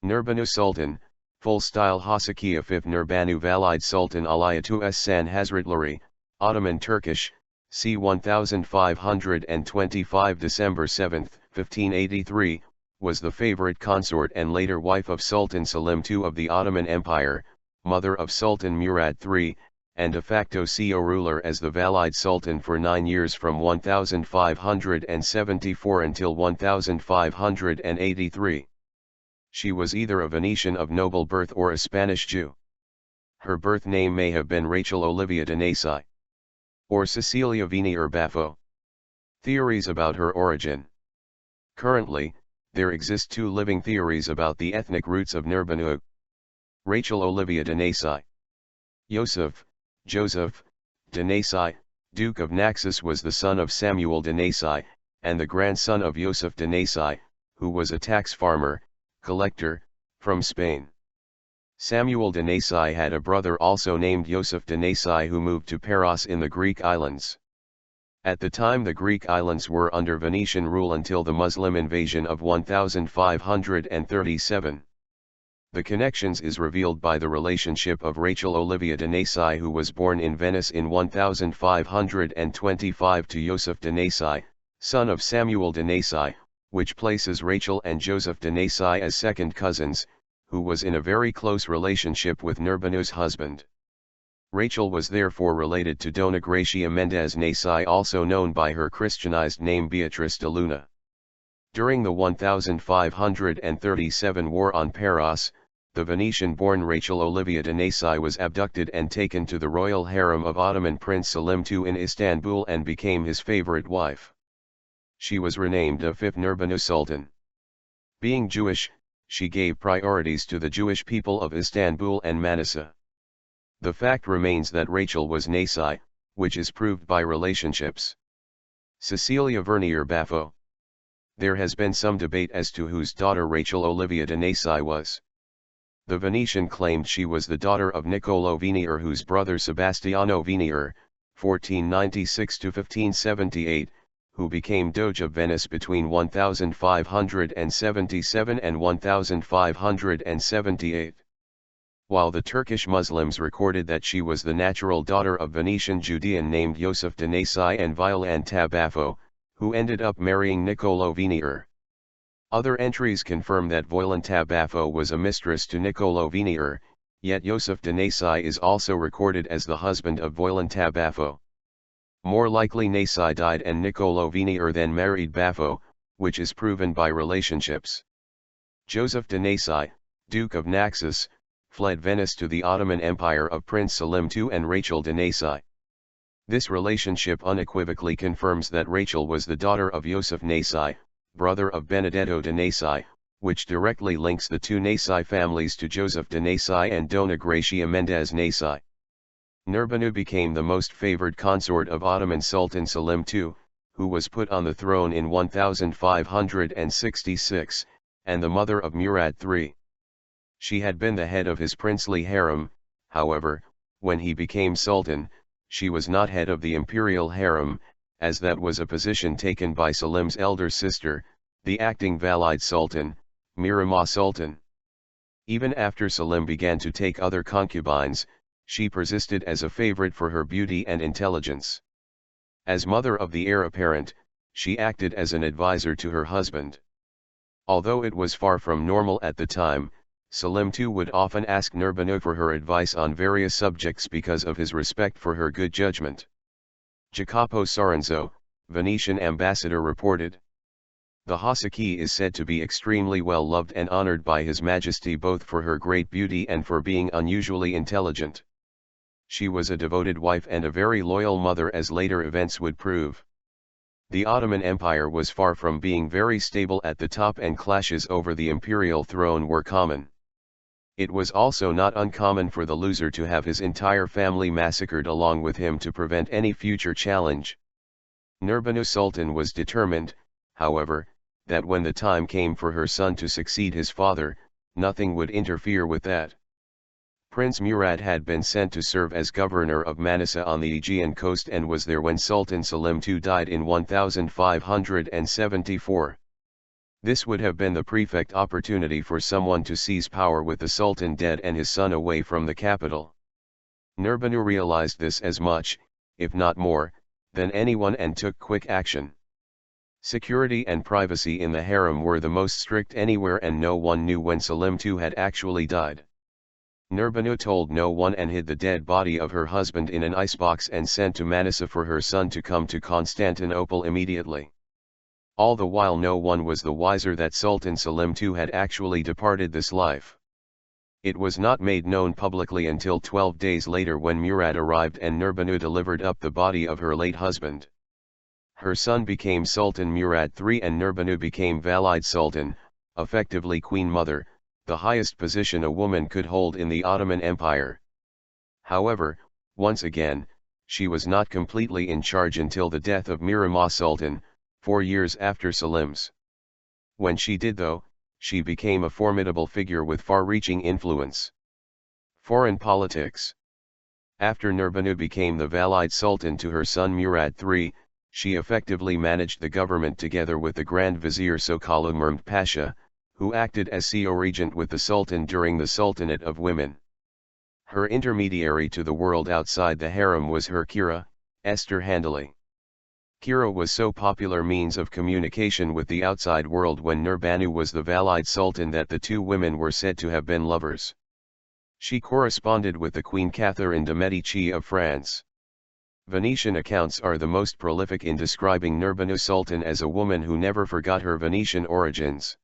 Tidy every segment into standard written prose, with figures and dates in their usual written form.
Nûr-Banû Sultan, full-style Haseki Afife Nurbanu Valide Sultan Aliyyetü'ş-Şân Hazretleri, Ottoman Turkish, c. 1525 December 7, 1583, was the favorite consort and later wife of Sultan Selim II of the Ottoman Empire, mother of Sultan Murad III, and de facto co ruler as the Valide Sultan for 9 years from 1574 until 1583. She was either a Venetian of noble birth or a Spanish Jew. Her birth name may have been Rachel Olivia de Nasi or Cecilia Venier-Baffo. Theories about her origin. Currently, there exist 2 living theories about the ethnic roots of Nûr-Banû. Rachel Olivia de Nasi. Joseph de Nasi, Duke of Naxos, was the son of Samuel de Nasi, and the grandson of Yosef de Nasi, who was a tax farmer, collector, from Spain. Samuel de Nasi had a brother also named Yosef de Nasi who moved to Paros in the Greek islands. At the time the Greek islands were under Venetian rule until the Muslim invasion of 1537. The connections is revealed by the relationship of Rachel Olivia de Nasi, who was born in Venice in 1525, to Yosef de Nasi, son of Samuel de Nasi, which places Rachel and Joseph de Nasi as second cousins, who was in a very close relationship with Nûr-Banû's husband. Rachel was therefore related to Doña Gracia Mendes Nasi, also known by her Christianized name Beatrice de Luna. During the 1537 war on Paros, the Venetian-born Rachel Olivia de Nasi was abducted and taken to the royal harem of Ottoman Prince Selim II in Istanbul and became his favorite wife. She was renamed Afife Nurbanu Sultan. Being Jewish, she gave priorities to the Jewish people of Istanbul and Manisa. The fact remains that Rachel was Nasi, which is proved by relationships. Cecilia Venier-Baffo. There has been some debate as to whose daughter Rachel Olivia de Nasi was. The Venetian claimed she was the daughter of Niccolò Venier, whose brother Sebastiano Venier, 1496–1578, who became Doge of Venice between 1577 and 1578. While the Turkish Muslims recorded that she was the natural daughter of Venetian Judean named Yosef de Nasi and Violante Baffo, who ended up marrying Niccolò Venier. Other entries confirm that Violante Baffo was a mistress to Niccolò Venier, yet Yosef de Nasi is also recorded as the husband of Violante Baffo. More likely Nasi died and Niccolò Venier then married Baffo, which is proven by relationships. Joseph de Nasi, Duke of Naxos, fled Venice to the Ottoman Empire of Prince Selim II and Rachel de Nasi. This relationship unequivocally confirms that Rachel was the daughter of Yosef Nasi, brother of Benedetto de Nasi, which directly links the 2 Nasi families to Joseph de Nasi and Doña Gracia Mendes Nasi. Nûr-Banû became the most favored consort of Ottoman Sultan Selim II, who was put on the throne in 1566, and the mother of Murad III. She had been the head of his princely harem. However, when he became sultan, she was not head of the imperial harem, as that was a position taken by Selim's elder sister, the acting Valide Sultan, Mihrimah Sultan. Even after Selim began to take other concubines, she persisted as a favorite for her beauty and intelligence. As mother of the heir apparent, she acted as an advisor to her husband. Although it was far from normal at the time, Selim II would often ask Nûr-Banû for her advice on various subjects because of his respect for her good judgment. Jacopo Sorenzo, Venetian ambassador, reported, "The Haseki is said to be extremely well loved and honored by His Majesty both for her great beauty and for being unusually intelligent. She was a devoted wife and a very loyal mother, as later events would prove." The Ottoman Empire was far from being very stable at the top, and clashes over the imperial throne were common. It was also not uncommon for the loser to have his entire family massacred along with him to prevent any future challenge. Nûr-Banû Sultan was determined, however, that when the time came for her son to succeed his father, nothing would interfere with that. Prince Murad had been sent to serve as governor of Manisa on the Aegean coast and was there when Sultan Selim II died in 1574. This would have been the perfect opportunity for someone to seize power with the Sultan dead and his son away from the capital. Nûr-Banû realized this as much, if not more, than anyone and took quick action. Security and privacy in the harem were the most strict anywhere and no one knew when Selim II had actually died. Nûr-Banû told no one and hid the dead body of her husband in an icebox and sent to Manisa for her son to come to Constantinople immediately. All the while no one was the wiser that Sultan Selim II had actually departed this life. It was not made known publicly until 12 days later when Murad arrived and Nûr-Banû delivered up the body of her late husband. Her son became Sultan Murad III and Nûr-Banû became Valide Sultan, effectively Queen Mother, the highest position a woman could hold in the Ottoman Empire. However, once again, she was not completely in charge until the death of Mihrimah Sultan, 4 years after Selim's. When she did though, she became a formidable figure with far-reaching influence. Foreign politics. After Nûr-Banû became the Valide Sultan to her son Murad III, she effectively managed the government together with the Grand Vizier Sokollu Mehmed Pasha, who acted as co-regent with the Sultan during the Sultanate of Women. Her intermediary to the world outside the harem was her Kira, Esther Handali. Kira was so popular means of communication with the outside world when Nûr-Banû was the Valide Sultan that the two women were said to have been lovers. She corresponded with the Queen Catherine de' Medici of France. Venetian accounts are the most prolific in describing Nûr-Banû Sultan as a woman who never forgot her Venetian origins.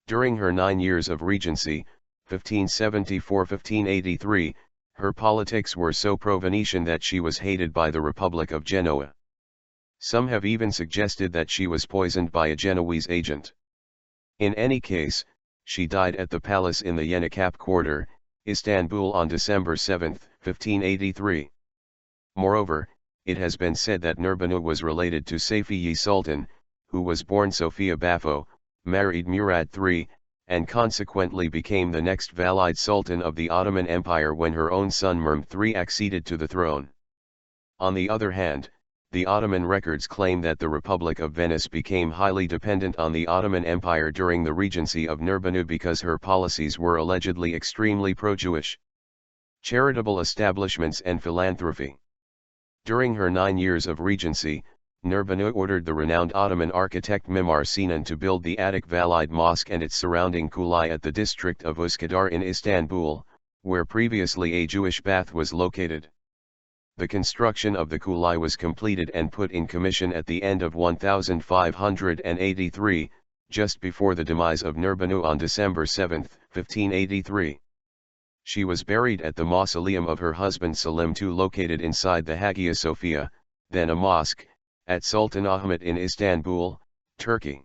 During her 9 years of regency, 1574-1583, her politics were so pro-Venetian that she was hated by the Republic of Genoa. Some have even suggested that she was poisoned by a Genoese agent. In any case, she died at the palace in the Yenikap quarter, Istanbul on December 7, 1583. Moreover, it has been said that Nûr-Banû was related to Safiye Sultan, who was born Sophia Baffo, married Murad III, and consequently became the next Valide Sultan of the Ottoman Empire when her own son Mehmed III acceded to the throne. On the other hand, the Ottoman records claim that the Republic of Venice became highly dependent on the Ottoman Empire during the regency of Nûr-Banû because her policies were allegedly extremely pro-Jewish. Charitable establishments and philanthropy. During her 9 years of regency, Nûr-Banû ordered the renowned Ottoman architect Mimar Sinan to build the Atik Valide Mosque and its surrounding kulai at the district of Üsküdar in Istanbul, where previously a Jewish bath was located. The construction of the kulai was completed and put in commission at the end of 1583, just before the demise of Nûr-Banû on December 7, 1583. She was buried at the mausoleum of her husband Selim II located inside the Hagia Sophia, then a mosque, at Sultanahmet in Istanbul, Turkey.